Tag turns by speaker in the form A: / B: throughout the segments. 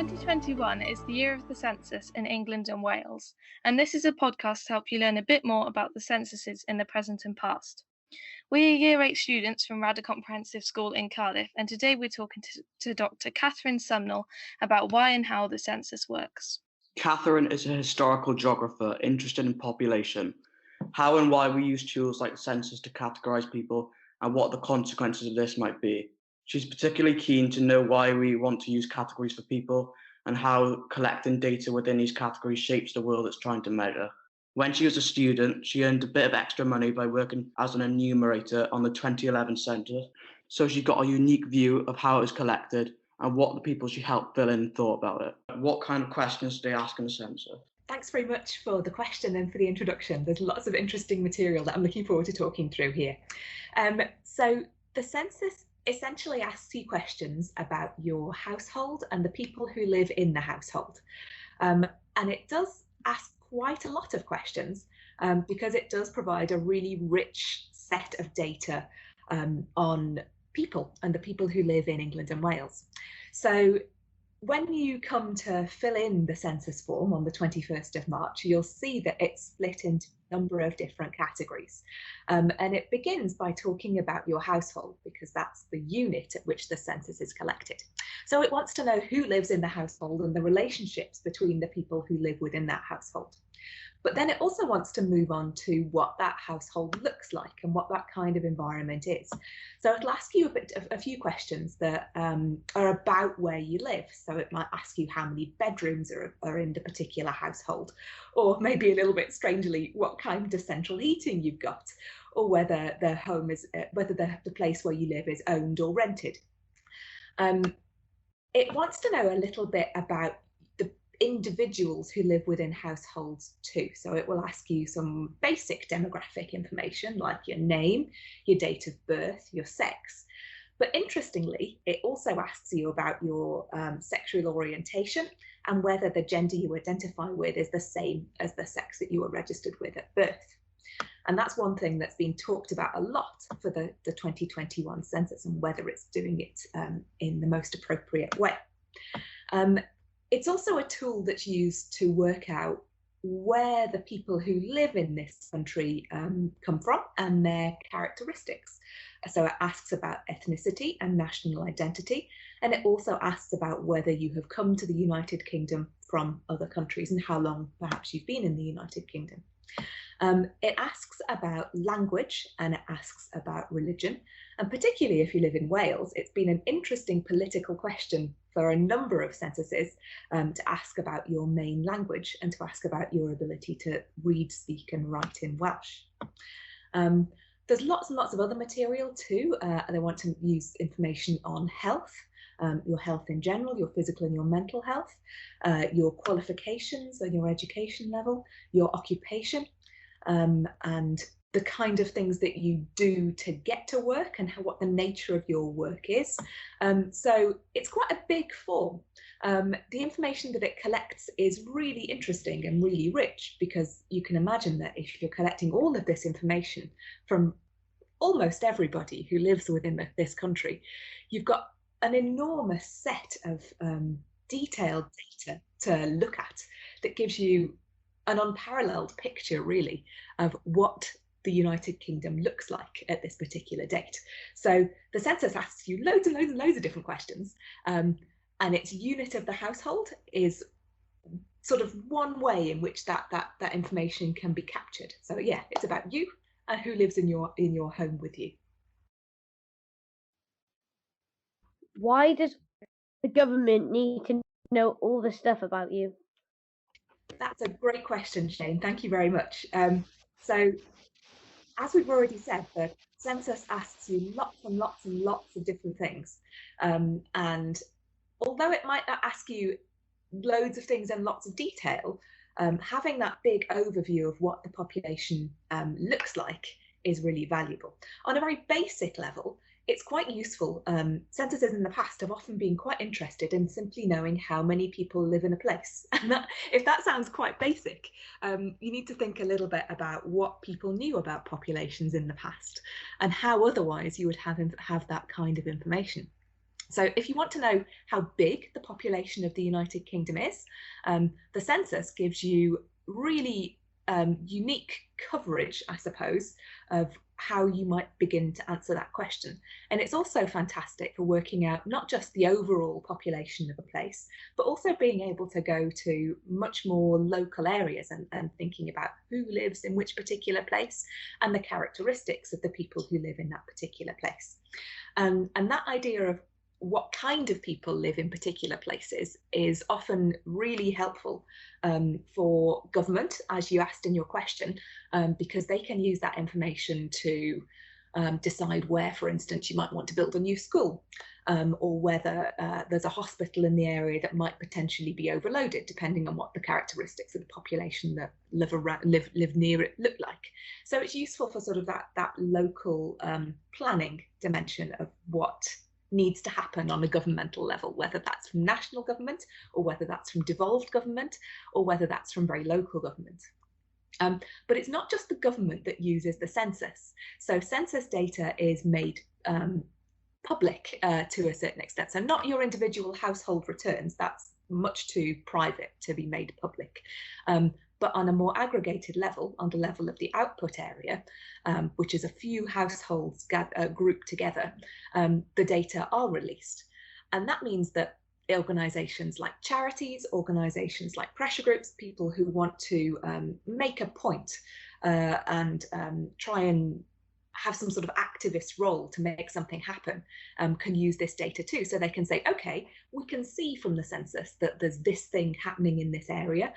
A: 2021 is the year of the census in England and Wales, and this is a podcast to help you learn a bit more about the censuses in the present and past. We're Year 8 students from Radda Comprehensive School in Cardiff, and today we're talking to Dr. Catherine Sumnall about why and how the census works.
B: Catherine is a historical geographer interested in population, how and why we use tools like the census to categorise people, and what the consequences of this might be. She's particularly keen to know why we want to use categories for people and how collecting data within these categories shapes the world it's trying to measure. When she was a student, she earned a bit of extra money by working as an enumerator on the 2011 census, so she got a unique view of how it was collected and what the people she helped fill in thought about it. What kind of questions do they ask in the census?
C: Thanks very much for the question and for the introduction. There's lots of interesting material that I'm looking forward to talking through here. So the census essentially asks you questions about your household and the people who live in the household. And it does ask quite a lot of questions because it does provide a really rich set of data on people and the people who live in England and Wales. So when you come to fill in the census form on the 21st of March, you'll see that it's split into a number of different categories. And it begins by talking about your household, because that's the unit at which the census is collected. So it wants to know who lives in the household and the relationships between the people who live within that household. But then it also wants to move on to what that household looks like and what that kind of environment is. So it'll ask you a few questions that are about where you live. So it might ask you how many bedrooms are in the particular household, or maybe a little bit strangely, what kind of central heating you've got, or whether the home is, whether the place where you live is owned or rented. It wants to know a little bit about individuals who live within households too. So it will ask you some basic demographic information like your name, your date of birth, your sex. But interestingly, it also asks you about your sexual orientation and whether the gender you identify with is the same as the sex that you were registered with at birth. And that's one thing that's been talked about a lot for the 2021 census and whether it's doing it in the most appropriate way. It's also a tool that's used to work out where the people who live in this country come from and their characteristics. So it asks about ethnicity and national identity, and it also asks about whether you have come to the United Kingdom from other countries and how long perhaps you've been in the United Kingdom. It asks about language and it asks about religion, and particularly if you live in Wales, it's been an interesting political question for a number of censuses to ask about your main language and to ask about your ability to read, speak and write in Welsh. There's lots and lots of other material too. They want to use information on health, your health in general, your physical and your mental health, your qualifications and your education level, your occupation, and the kind of things that you do to get to work and what the nature of your work is. So it's quite a big form. The information that it collects is really interesting and really rich, because you can imagine that if you're collecting all of this information from almost everybody who lives within this country, you've got an enormous set of detailed data to look at that gives you an unparalleled picture, really, of what the United Kingdom looks like at this particular date. So the census asks you loads and loads and loads of different questions, and its unit of the household is sort of one way in which that information can be captured. So yeah, it's about you and who lives in your home with you.
D: Why does the government need to know all this stuff about you?
C: That's a great question, Shane. Thank you very much. So, as we've already said, the census asks you lots and lots and lots of different things. And although it might not ask you loads of things in lots of detail, having that big overview of what the population looks like is really valuable. On a very basic level, it's quite useful. Censuses in the past have often been quite interested in simply knowing how many people live in a place. And if that sounds quite basic, you need to think a little bit about what people knew about populations in the past and how otherwise you would have that kind of information. So if you want to know how big the population of the United Kingdom is, the census gives you really unique coverage, I suppose, of how you might begin to answer that question. And it's also fantastic for working out not just the overall population of a place, but also being able to go to much more local areas and thinking about who lives in which particular place and the characteristics of the people who live in that particular place. And that idea of what kind of people live in particular places is often really helpful for government, as you asked in your question, because they can use that information to decide where, for instance, you might want to build a new school, or whether there's a hospital in the area that might potentially be overloaded, depending on what the characteristics of the population that live near it look like. So it's useful for sort of that local planning dimension of what needs to happen on a governmental level, whether that's from national government or whether that's from devolved government or whether that's from very local government. But it's not just the government that uses the census. So census data is made public to a certain extent. So not your individual household returns, that's much too private to be made public. But on a more aggregated level, on the level of the output area, which is a few households grouped together, the data are released. And that means that organisations like charities, organisations like pressure groups, people who want to make a point and try and have some sort of activist role to make something happen, can use this data too. So they can say, okay, we can see from the census that there's this thing happening in this area.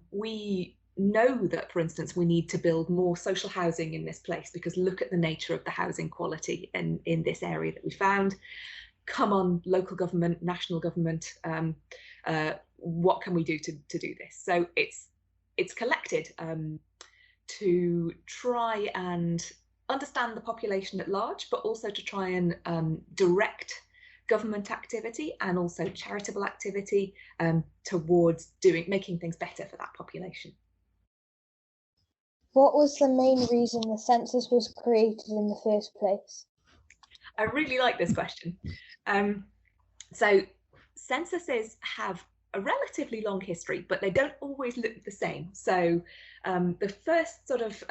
C: We know that, for instance, we need to build more social housing in this place because look at the nature of the housing quality in this area that we found. Come on, local government, national government, what can we do to do this? So it's collected to try and understand the population at large, but also to try and direct government activity and also charitable activity towards making things better for that population.
E: What was the main reason the census was created in the first place?
C: I really like this question. So censuses have a relatively long history, but they don't always look the same. So the first sort of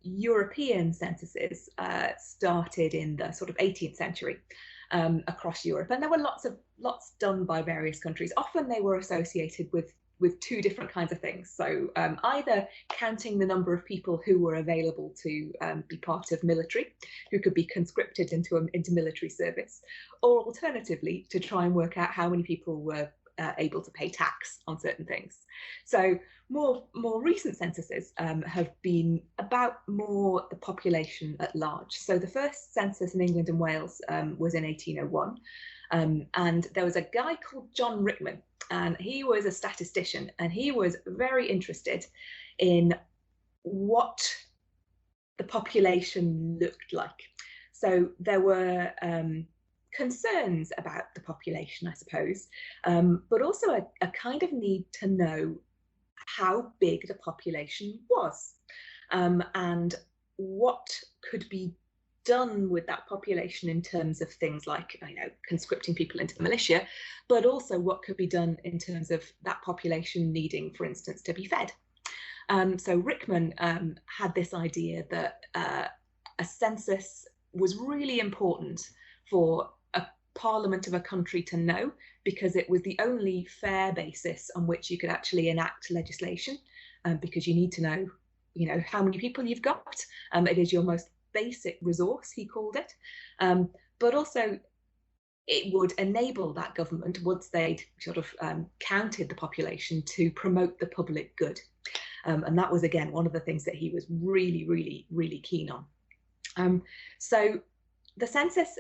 C: European censuses started in the sort of 18th century across Europe, and there were lots done by various countries. Often they were associated with two different kinds of things. So either counting the number of people who were available to be part of military, who could be conscripted into military service, or alternatively to try and work out how many people were able to pay tax on certain things. So more recent censuses have been about more the population at large. So the first census in England and Wales was in 1801. And there was a guy called John Rickman, and he was a statistician, and he was very interested in what the population looked like. So there were concerns about the population, I suppose, but also a kind of need to know how big the population was, and what could be done with that population in terms of things like, conscripting people into the militia, but also what could be done in terms of that population needing, for instance, to be fed. So Rickman had this idea that a census was really important for a parliament of a country to know, because it was the only fair basis on which you could actually enact legislation, because you need to know, how many people you've got. It is your most basic resource, he called it, but also it would enable that government, once they'd sort of counted the population, to promote the public good. And that was, again, one of the things that he was really, really, really keen on. So the census,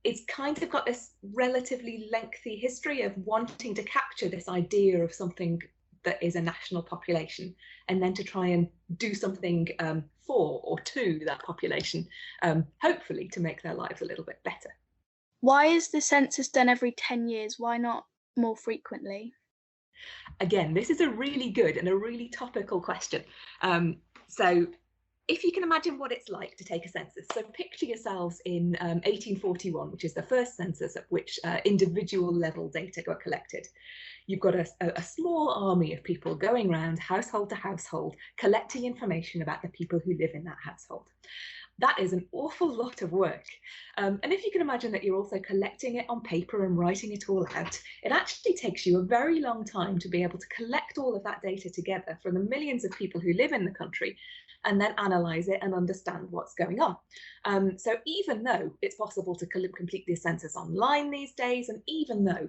C: it's kind of got this relatively lengthy history of wanting to capture this idea of something that is a national population, and then to try and do something for or to that population, hopefully to make their lives a little bit better.
A: Why is the census done every 10 years? Why not more frequently?
C: Again, this is a really good and a really topical question. So if you can imagine what it's like to take a census, so picture yourselves in 1841, which is the first census at which individual level data got collected. You've got a small army of people going around household to household, collecting information about the people who live in that household. That is an awful lot of work. And if you can imagine that you're also collecting it on paper and writing it all out, it actually takes you a very long time to be able to collect all of that data together from the millions of people who live in the country and then analyze it and understand what's going on. So even though it's possible to complete the census online these days, and even though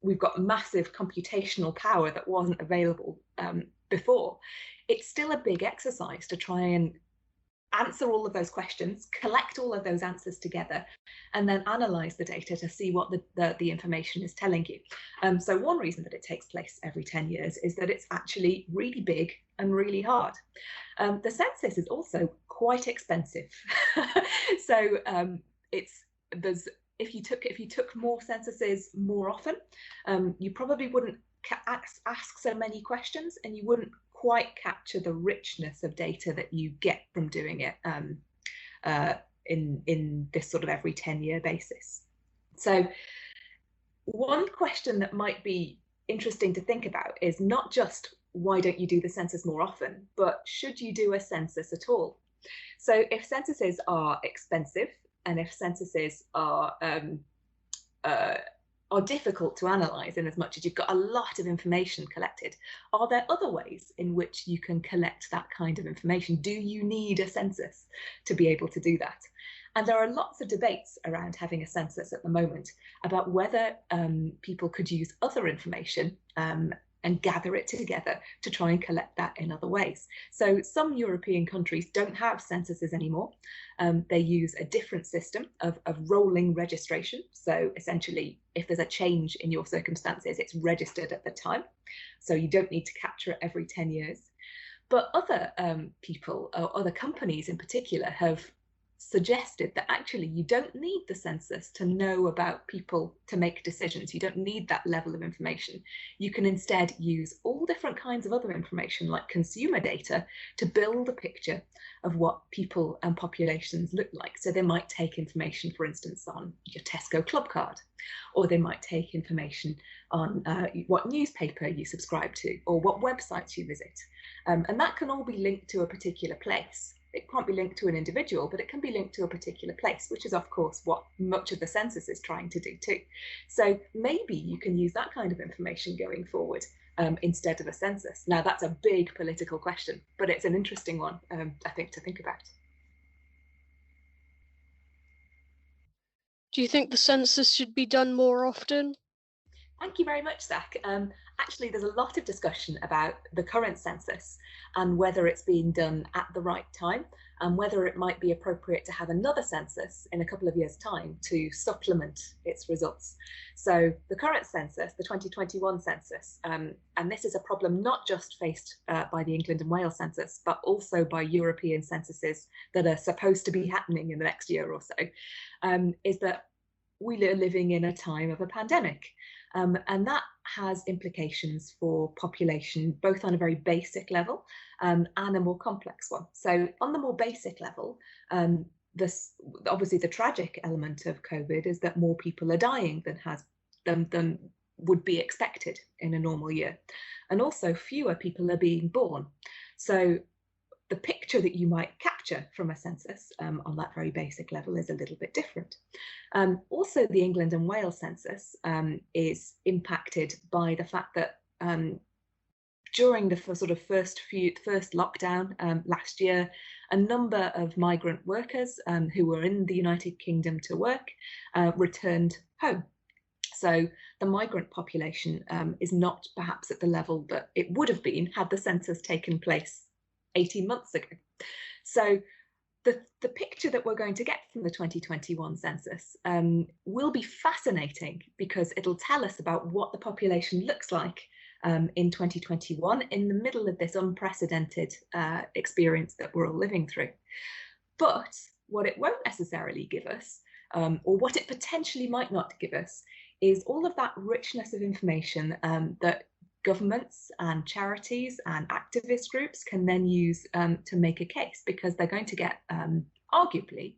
C: we've got massive computational power that wasn't available before, it's still a big exercise to try and answer all of those questions, collect all of those answers together, and then analyze the data to see what the information is telling you. So one reason that it takes place every 10 years is that it's actually really big and really hard. The census is also quite expensive. So if you took more censuses more often, you probably wouldn't ask so many questions, and you wouldn't quite capture the richness of data that you get from doing it in this sort of every 10-year basis. So one question that might be interesting to think about is not just why don't you do the census more often, but should you do a census at all? So if censuses are expensive, and if censuses are difficult to analyse in as much as you've got a lot of information collected, are there other ways in which you can collect that kind of information? Do you need a census to be able to do that? And there are lots of debates around having a census at the moment about whether people could use other information and gather it together to try and collect that in other ways. So some European countries don't have censuses anymore. They use a different system of rolling registration. So essentially, if there's a change in your circumstances, it's registered at the time. So you don't need to capture it every 10 years. But other people, or other companies in particular, have suggested that actually you don't need the census to know about people to make decisions. You don't need that level of information. You can instead use all different kinds of other information like consumer data to build a picture of what people and populations look like. So they might take information, for instance, on your Tesco club card, or they might take information on what newspaper you subscribe to, or what websites you visit. And that can all be linked to a particular place. It can't be linked to an individual, but it can be linked to a particular place, which is, of course, what much of the census is trying to do too. So maybe you can use that kind of information going forward instead of a census. Now, that's a big political question, but it's an interesting one, I think, to think about.
F: Do you think the census should be done more often?
C: Thank you very much, Zach. Actually, there's a lot of discussion about the current census and whether it's being done at the right time, and whether it might be appropriate to have another census in a couple of years' time to supplement its results. So the current census, the 2021 census, and this is a problem not just faced by the England and Wales census, but also by European censuses that are supposed to be happening in the next year or so, is that we are living in a time of a pandemic. And that has implications for population, both on a very basic level and a more complex one. So on the more basic level, obviously the tragic element of COVID is that more people are dying than would be expected in a normal year. And also fewer people are being born. So the picture that you might capture from a census on that very basic level is a little bit different. Also, the England and Wales census is impacted by the fact that during the sort of first lockdown last year, a number of migrant workers who were in the United Kingdom to work returned home. So the migrant population is not perhaps at the level that it would have been had the census taken place 18 months ago. So the picture that we're going to get from the 2021 census will be fascinating, because it'll tell us about what the population looks like in 2021 in the middle of this unprecedented experience that we're all living through. But what it won't necessarily give us, or what it potentially might not give us, is all of that richness of information that governments and charities and activist groups can then use to make a case, because they're going to get arguably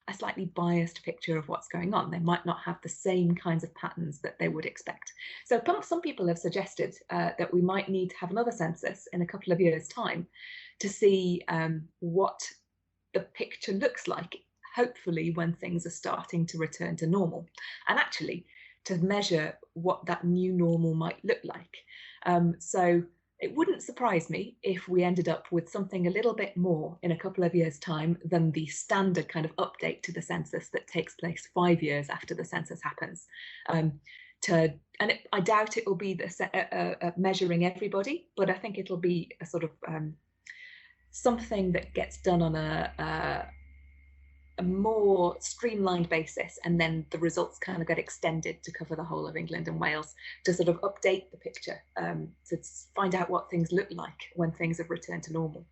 C: a slightly biased picture of what's going on. They might not have the same kinds of patterns that they would expect. So some people have suggested that we might need to have another census in a couple of years' time to see what the picture looks like, hopefully when things are starting to return to normal, and actually to measure what that new normal might look like. So it wouldn't surprise me if we ended up with something a little bit more in a couple of years' time than the standard kind of update to the census that takes place 5 years after the census happens. I doubt it will be measuring everybody, but I think it'll be a sort of something that gets done on a more streamlined basis, and then the results kind of get extended to cover the whole of England and Wales to sort of update the picture, to find out what things look like when things have returned to normal.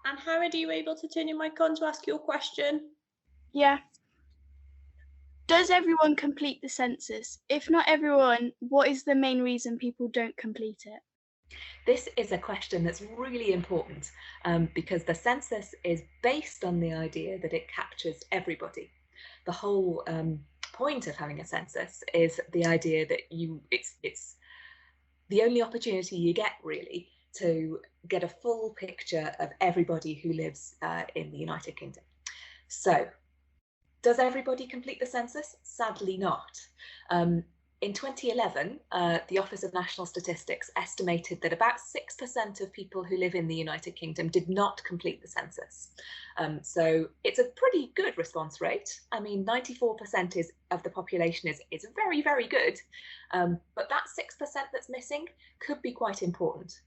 G: And Harrod, are you able to turn your mic on to ask your question?
H: Yeah. Does everyone complete the census? If not everyone, what is the main reason people don't complete it?
C: This is a question that's really important because the census is based on the idea that it captures everybody. The whole point of having a census is the idea that it's the only opportunity you get really to get a full picture of everybody who lives in the United Kingdom. So, does everybody complete the census? Sadly not. In 2011, the Office of National Statistics estimated that about 6% of people who live in the United Kingdom did not complete the census. So it's a pretty good response rate. I mean, 94% of the population is very, very good. But that 6% that's missing could be quite important.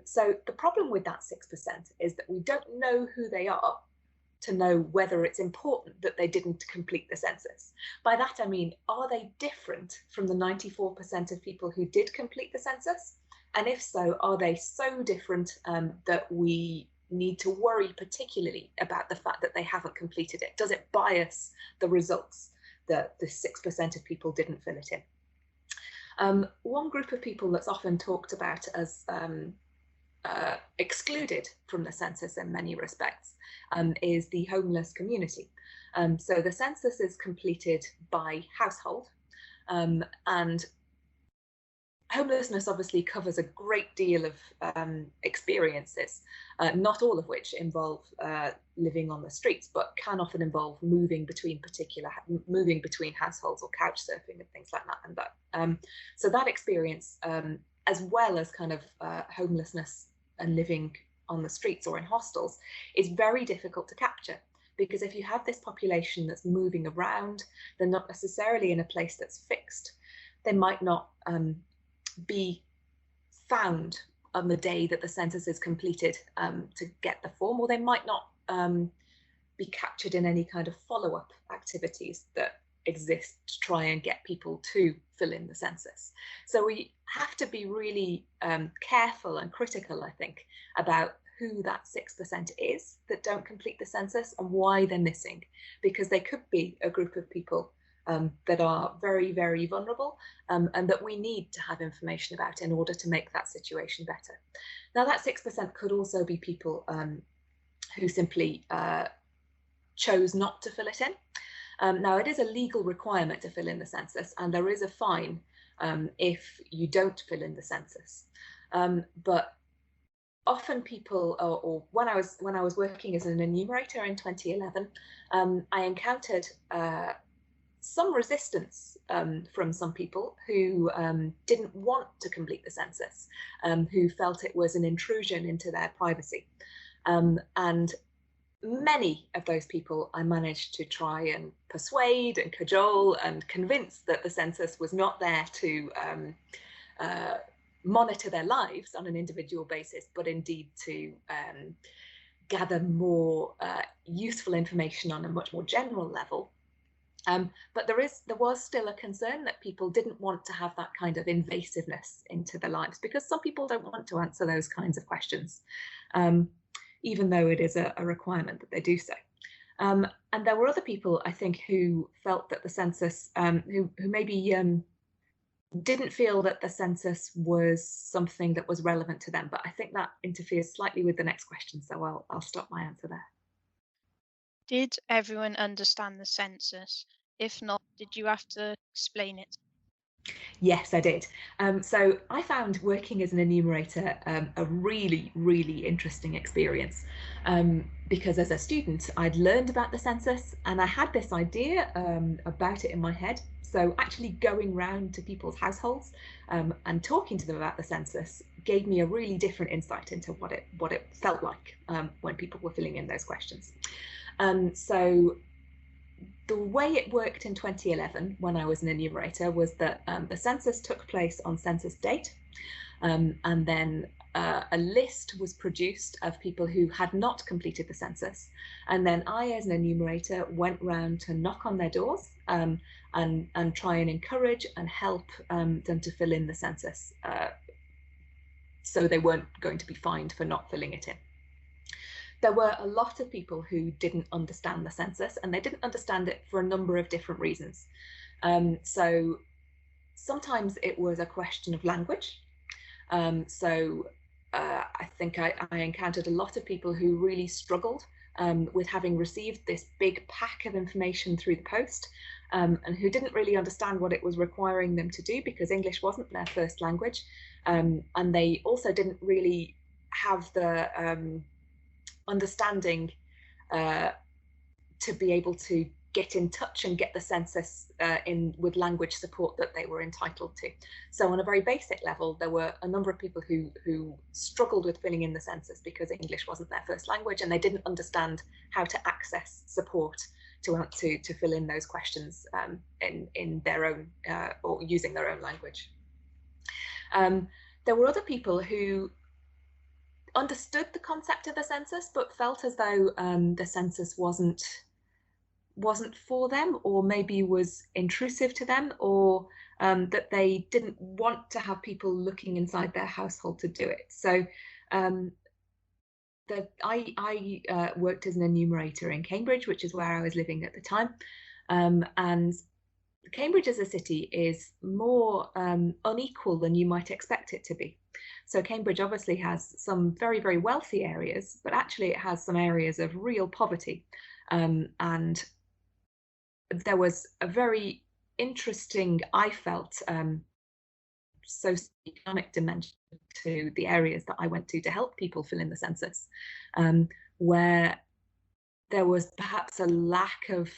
C: So the problem with that 6% is that we don't know who they are to know whether it's important that they didn't complete the census. By that I mean, are they different from the 94% of people who did complete the census? And if so, are they so different that we need to worry particularly about the fact that they haven't completed it? Does it bias the results that the 6% of people didn't fill it in? One group of people that's often talked about as excluded from the census in many respects is the homeless community. So the census is completed by household, and homelessness obviously covers a great deal of experiences, not all of which involve living on the streets, but can often involve moving between households or couch surfing and things like that. And so that experience, as well as kind of homelessness and living on the streets or in hostels, is very difficult to capture, because if you have this population that's moving around, they're not necessarily in a place that's fixed. They might not be found on the day that the census is completed to get the form, or they might not be captured in any kind of follow-up activities that exist to try and get people to fill in the census. So we have to be really careful and critical, I think, about who that 6% is that don't complete the census and why they're missing, because they could be a group of people that are very, very vulnerable and that we need to have information about in order to make that situation better. Now, that 6% could also be people who simply chose not to fill it in. Now, it is a legal requirement to fill in the census, and there is a fine if you don't fill in the census. But often people, or when I was working as an enumerator in 2011, I encountered some resistance from some people who didn't want to complete the census, who felt it was an intrusion into their privacy. And many of those people I managed to try and persuade and cajole and convince that the census was not there to monitor their lives on an individual basis, but indeed to gather more useful information on a much more general level. But there was still a concern that people didn't want to have that kind of invasiveness into their lives, because some people don't want to answer those kinds of questions, even though it is a requirement that they do so. And there were other people, I think, who felt that the census, who maybe didn't feel that the census was something that was relevant to them. But I think that interferes slightly with the next question, so I'll stop my answer there.
I: Did everyone understand the census? If not, did you have to explain it?
C: Yes, I did. So I found working as an enumerator a really, really interesting experience because as a student, I'd learned about the census and I had this idea about it in my head. So actually going round to people's households and talking to them about the census gave me a really different insight into what it felt like when people were filling in those questions. So the way it worked in 2011 when I was an enumerator was that the census took place on census date, and then a list was produced of people who had not completed the census, and then I, as an enumerator, went round to knock on their doors and try and encourage and help them to fill in the census, so they weren't going to be fined for not filling it in. There were a lot of people who didn't understand the census, and they didn't understand it for a number of different reasons. So sometimes it was a question of language. I think I encountered a lot of people who really struggled with having received this big pack of information through the post, and who didn't really understand what it was requiring them to do because English wasn't their first language. And they also didn't really have the understanding to be able to get in touch and get the census with language support that they were entitled to. So on a very basic level, there were a number of people who struggled with filling in the census because English wasn't their first language and they didn't understand how to access support to fill in those questions in their own or using their own language. There were other people who understood the concept of the census but felt as though the census wasn't for them, or maybe was intrusive to them, or that they didn't want to have people looking inside their household to do it. So I worked as an enumerator in Cambridge, which is where I was living at the time, and Cambridge as a city is more unequal than you might expect it to be. So Cambridge obviously has some very, very wealthy areas, but actually it has some areas of real poverty. And there was a very interesting, I felt, socioeconomic dimension to the areas that I went to help people fill in the census, where there was perhaps a lack of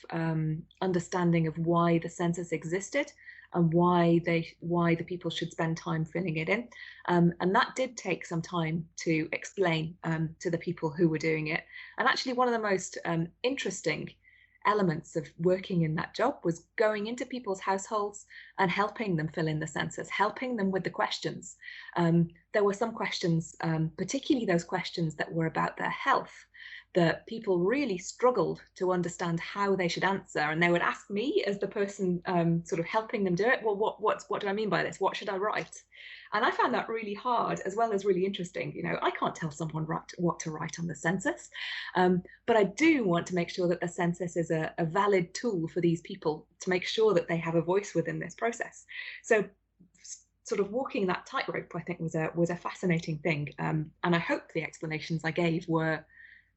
C: understanding of why the census existed and why the people should spend time filling it in, and that did take some time to explain to the people who were doing it. And actually, one of the most interesting elements of working in that job was going into people's households and helping them fill in the census, helping them with the questions. There were some questions, particularly those questions that were about their health, that people really struggled to understand how they should answer, and they would ask me as the person sort of helping them do it, well, what do I mean by this? What should I write? And I found that really hard as well as really interesting. You know, I can't tell someone what to write on the census, but I do want to make sure that the census is a valid tool for these people to make sure that they have a voice within this process. So sort of walking that tightrope, I think, was a fascinating thing, and I hope the explanations I gave were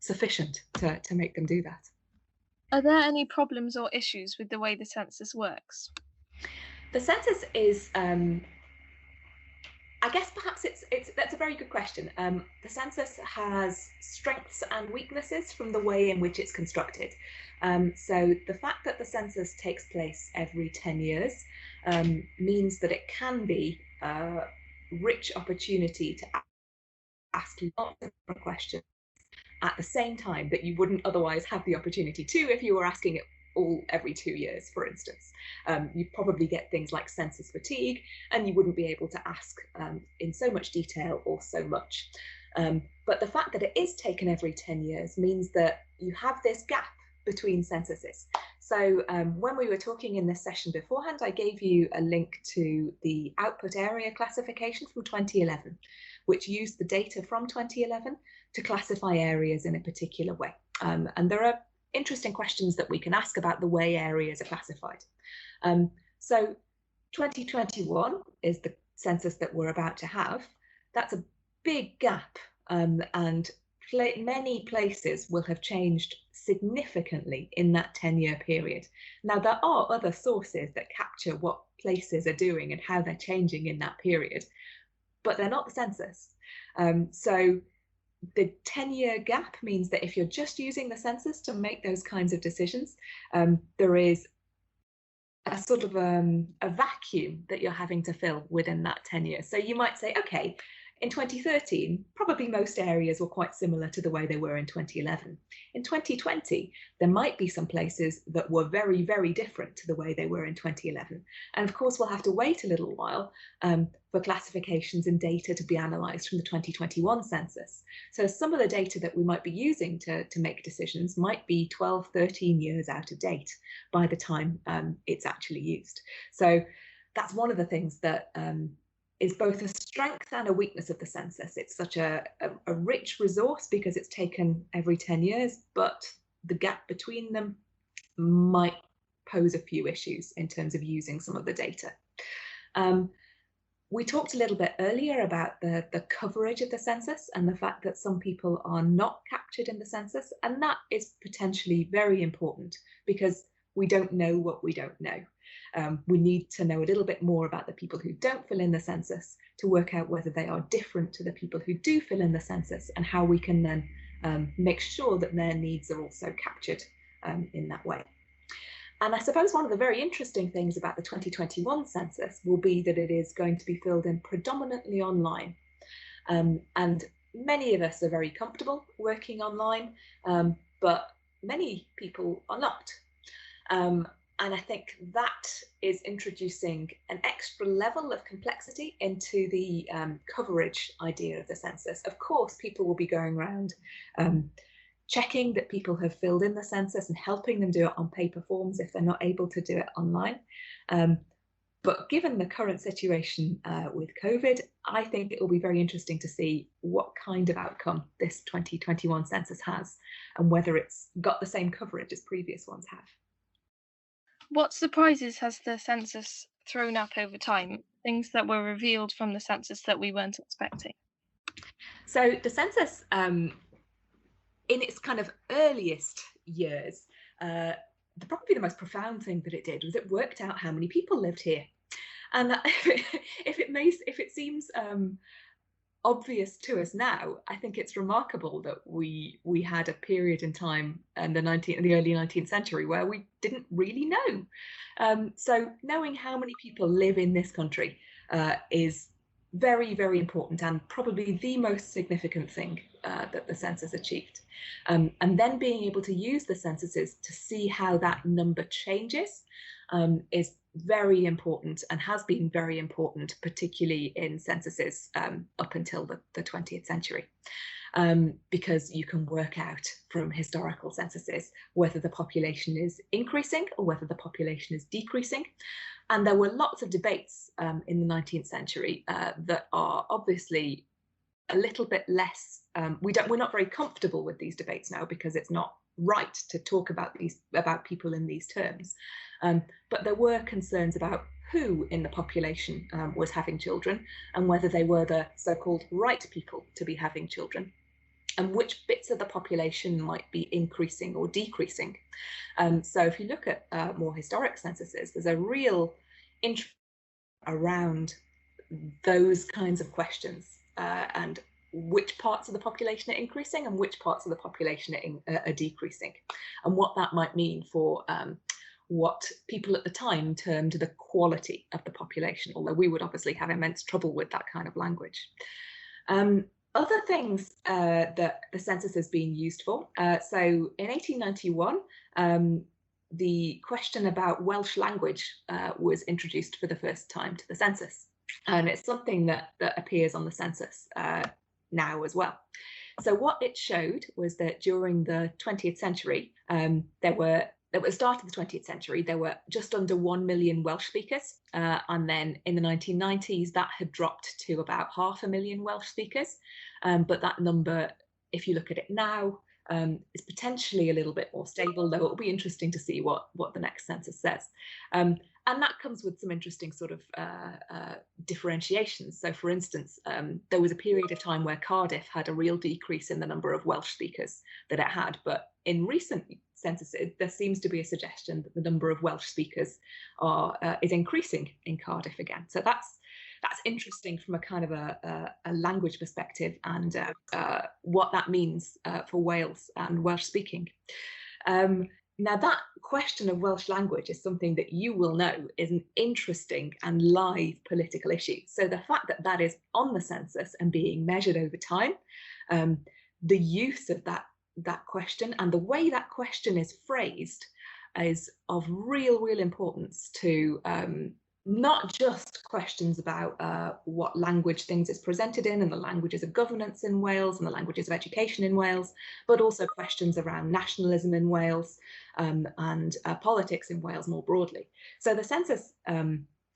C: sufficient to make them do that.
A: Are there any problems or issues with the way the census works?
C: The census is, I guess perhaps that's a very good question. The census has strengths and weaknesses from the way in which it's constructed. So the fact that the census takes place every 10 years means that it can be a rich opportunity to ask lots of questions at the same time that you wouldn't otherwise have the opportunity to if you were asking it all every 2 years, for instance. You'd probably get things like census fatigue, and you wouldn't be able to ask in so much detail or so much. But the fact that it is taken every 10 years means that you have this gap between censuses. So when we were talking in this session beforehand, I gave you a link to the output area classification from 2011, which used the data from 2011 to classify areas in a particular way. And there are interesting questions that we can ask about the way areas are classified. So 2021 is the census that we're about to have. That's a big gap, and many places will have changed significantly in that 10-year period. Now, there are other sources that capture what places are doing and how they're changing in that period, but they're not the census. So the 10-year gap means that if you're just using the census to make those kinds of decisions, there is a sort of a vacuum that you're having to fill within that 10 years. So you might say, okay, in 2013, probably most areas were quite similar to the way they were in 2011. In 2020, there might be some places that were very, very different to the way they were in 2011. And of course, we'll have to wait a little while for classifications and data to be analysed from the 2021 census. So some of the data that we might be using to make decisions might be 12, 13 years out of date by the time it's actually used. So that's one of the things that is both a strength and a weakness of the census. It's such a rich resource because it's taken every 10 years, but the gap between them might pose a few issues in terms of using some of the data. We talked a little bit earlier about the coverage of the census and the fact that some people are not captured in the census, and that is potentially very important because we don't know what we don't know. We need to know a little bit more about the people who don't fill in the census to work out whether they are different to the people who do fill in the census, and how we can then make sure that their needs are also captured in that way. And I suppose one of the very interesting things about the 2021 census will be that it is going to be filled in predominantly online. And many of us are very comfortable working online, but many people are not. And I think that is introducing an extra level of complexity into the coverage idea of the census. Of course, people will be going around checking that people have filled in the census and helping them do it on paper forms if they're not able to do it online. But given the current situation with COVID, I think it will be very interesting to see what kind of outcome this 2021 census has and whether it's got the same coverage as previous ones have.
A: What surprises has the census thrown up over time? Things that were revealed from the census that we weren't expecting?
C: So the census, in its kind of earliest years, probably the most profound thing that it did was it worked out how many people lived here. And if it seems obvious to us now, I think it's remarkable that we had a period in time in the early 19th century where we didn't really know. So knowing how many people live in this country is very, very important, and probably the most significant thing that the census achieved. And then being able to use the censuses to see how that number changes is very important, and has been very important, particularly in censuses up until the 20th century, because you can work out from historical censuses whether the population is increasing or whether the population is decreasing. And there were lots of debates in the 19th century that are obviously a little bit less, we're not very comfortable with these debates now because it's not right to talk about people in these terms. But there were concerns about who in the population was having children, and whether they were the so-called right people to be having children, and which bits of the population might be increasing or decreasing. So if you look at more historic censuses, there's a real interest around those kinds of questions, and which parts of the population are increasing and which parts of the population are decreasing, and what that might mean for what people at the time termed the quality of the population, although we would obviously have immense trouble with that kind of language. Other things that the census has been used for, so in 1891, the question about Welsh language was introduced for the first time to the census, and it's something that appears on the census now as well. So what it showed was that during the 20th century, at the start of the 20th century, there were just under 1 million Welsh speakers. And then in the 1990s, that had dropped to about 500,000 Welsh speakers. But that number, if you look at it now, is potentially a little bit more stable, though it'll be interesting to see what the next census says. And that comes with some interesting sort of differentiations. So, for instance, there was a period of time where Cardiff had a real decrease in the number of Welsh speakers that it had. But in recent censuses, there seems to be a suggestion that the number of Welsh speakers is increasing in Cardiff again. So that's interesting from a kind of a language perspective, and what that means for Wales and Welsh speaking. Now, that question of Welsh language is something that you will know is an interesting and live political issue. So the fact that that is on the census and being measured over time, the use of that question and the way that question is phrased is of real importance to not just questions about what language things is presented in and the languages of governance in Wales and the languages of education in Wales, but also questions around nationalism in Wales and politics in Wales more broadly. So the census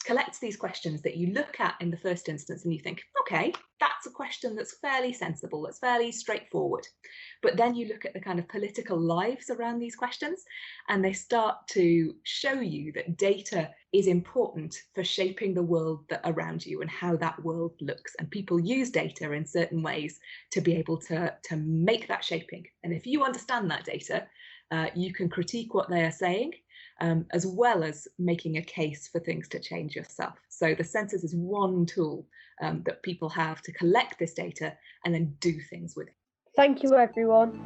C: collects these questions that you look at in the first instance and you think, okay, that's a question that's fairly sensible, that's fairly straightforward. But then you look at the kind of political lives around these questions, and they start to show you that data is important for shaping the world around you and how that world looks. And people use data in certain ways to be able to make that shaping. And if you understand that data, you can critique what they are saying, as well as making a case for things to change yourself. So the census is one tool that people have to collect this data and then do things with it.
D: Thank you, everyone.